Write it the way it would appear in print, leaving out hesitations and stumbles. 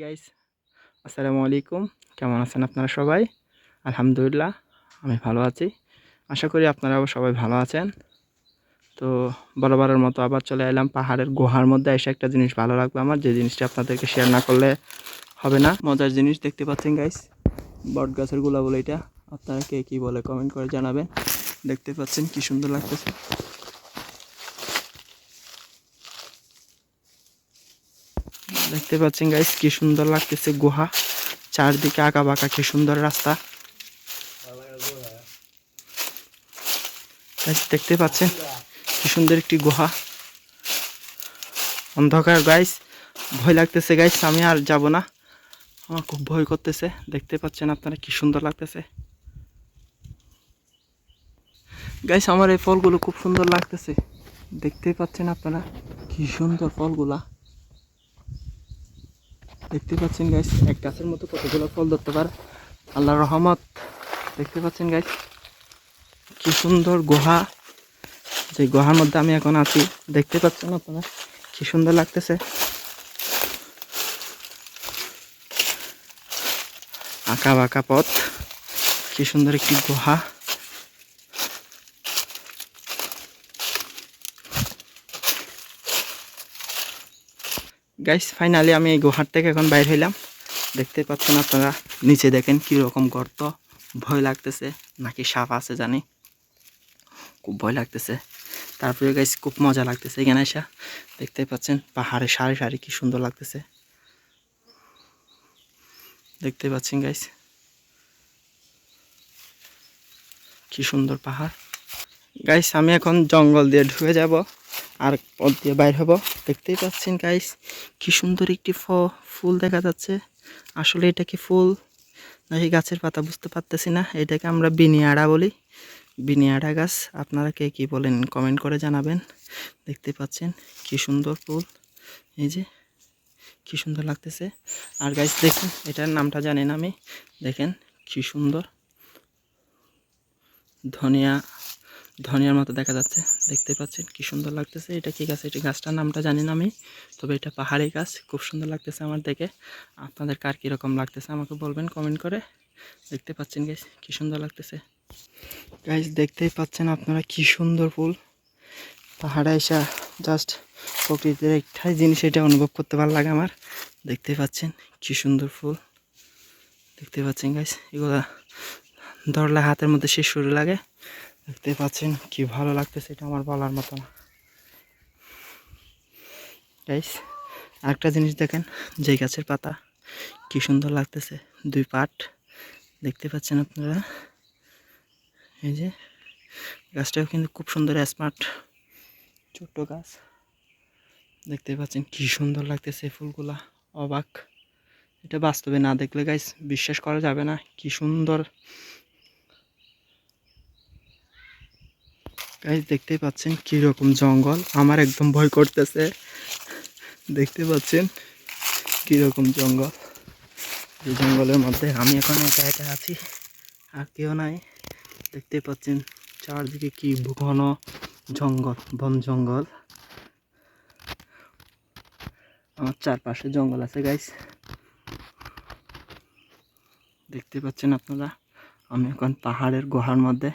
Guys, আসসালামু আলাইকুম। কেমন আছেন আপনারা সবাই? আলহামদুলিল্লাহ, আমি ভালো আছি। আশা করি আপনারাও সবাই ভালো আছেন। তো বরাবরের মতো আবার চলে এলাম পাহাড়ের গুহার মধ্যে। এসে একটা জিনিস ভালো লাগলো আমার, যে জিনিসটা আপনাদেরকে শেয়ার না করলে হবে না। মজার জিনিস দেখতে পাচ্ছেন গাইস, বট গাছের গোলা বলে এটা। আপনারা কে কী বলে কমেন্ট করে জানাবেন। দেখতে পাচ্ছেন কি সুন্দর লাগতেছে। দেখতে পাচ্ছেন গাইস কি সুন্দর লাগতেছে গুহা, চারদিকে আঁকা বাঁকা কি সুন্দর রাস্তা। দেখতে পাচ্ছেন কি সুন্দর একটি গুহা, অন্ধকার গাইস। ভয় লাগতেছে গাইস, আমি আর যাব না, আমার খুব ভয় করতেছে। দেখতে পাচ্ছেন আপনারা কি সুন্দর লাগতেছে গাইস। আমার এই ফলগুলো খুব সুন্দর লাগতেছে, দেখতে পাচ্ছেন আপনারা কি সুন্দর ফলগুলা। দেখতে পাচ্ছেন গাইস, এক গাছের মতো কতগুলো ফল ধরতে পারে, আল্লাহর রহমত। দেখতে পাচ্ছেন গাইস কি সুন্দর গুহা, যে গুহার মধ্যে আমি এখন আছি। দেখতে পাচ্ছেন আপনারা কি সুন্দর লাগতেছে। আঁকা বাঁকা পথ, কি সুন্দর একটি গুহা। গাইস ফাইনালি আমি এই গুহার থেকে এখন বাইর হইলাম। দেখতে পাচ্ছেন আপনারা, নিচে দেখেন কি রকম গর্ত। ভয় লাগতেছে, নাকি সাপ আছে জানি, খুব ভয় লাগতেছে। তারপরে গাইস খুব মজা লাগতেছে এখানে এসে। দেখতে পাচ্ছেন পাহাড়ে সারি সারি কি সুন্দর লাগতেছে। দেখতে পাচ্ছেন গাইস কি সুন্দর পাহাড়। গাইস আমি এখন জঙ্গল দিয়ে ঢুকে যাব আর পথ দিয়ে বাইর হব। দেখতেই পাচ্ছেন গাইস কি সুন্দর একটি ফুল দেখা যাচ্ছে। আসলে এটা কি ফুল নাকি গাছের পাতা বুঝতে পারতেছি না। এটাকে আমরা বিনিয়াড়া বলি, বিনিয়াড়া গাছ। আপনারা কে কী বলেন কমেন্ট করে জানাবেন। দেখতে পাচ্ছেন কি সুন্দর ফুল, এই যে কি সুন্দর লাগতেছে। আর গাইস দেখেন, এটার নামটা জানি না আমি। দেখেন কি সুন্দর ধনিয়ার মতো দেখা যাচ্ছে। দেখতে পাচ্ছেন কি সুন্দর লাগতেছে। এটা কি গাছ, এটা গাছটার নামটা জানি না আমি, তবে এটা পাহাড়ি গাছ। খুব সুন্দর লাগতেছে আমার দেখে। আপনাদের কার কীরকম লাগতেছে আমাকে বলবেন কমেন্ট করে। দেখতে পাচ্ছেন গাইস কি সুন্দর লাগতেছে। গাইস দেখতেই পাচ্ছেন আপনারা কি সুন্দর ফুল। পাহাড়ে এসে জাস্ট প্রকৃতির একটাই জিনিস এটা অনুভব করতে ভালো লাগে আমার। দেখতে পাচ্ছেন কি সুন্দর ফুল। দেখতে পাচ্ছেন গাইস, এগুলা ধরলে হাতের মধ্যে শিরশির লাগে। দেখতে পাচ্ছেন কি ভালো লাগতেছে, এটা আমার বলার মতো না গাইস। আরেকটা জিনিস দেখেন, যে গাছের পাতা কি সুন্দর লাগতেছে, দুই পাট। দেখতে পাচ্ছেন আপনারা, এই যে গাছটাও কিন্তু খুব সুন্দর স্মার্ট, ছোট্ট গাছ। দেখতে পাচ্ছেন কি সুন্দর লাগতেছে ফুলগুলা, অবাক। এটা বাস্তবে না দেখলে গাইস বিশ্বাস করা যাবে না কি সুন্দর। গাইস দেখতেই পাচ্ছেন কিরকম জঙ্গল, আমার একদম ভয় করতেছে। দেখতে পাচ্ছেন কিরকম জঙ্গল, এই জঙ্গলের মধ্যে আমি এখন একা একা আছি, আর কেউ নাই। দেখতে পাচ্ছেন চারদিকে কি ঘন জঙ্গল, বন জঙ্গল। আমার চারপাশে জঙ্গল আছে গাইস। দেখতে পাচ্ছেন আপনারা, আমি এখন পাহাড়ের গুহার মধ্যে।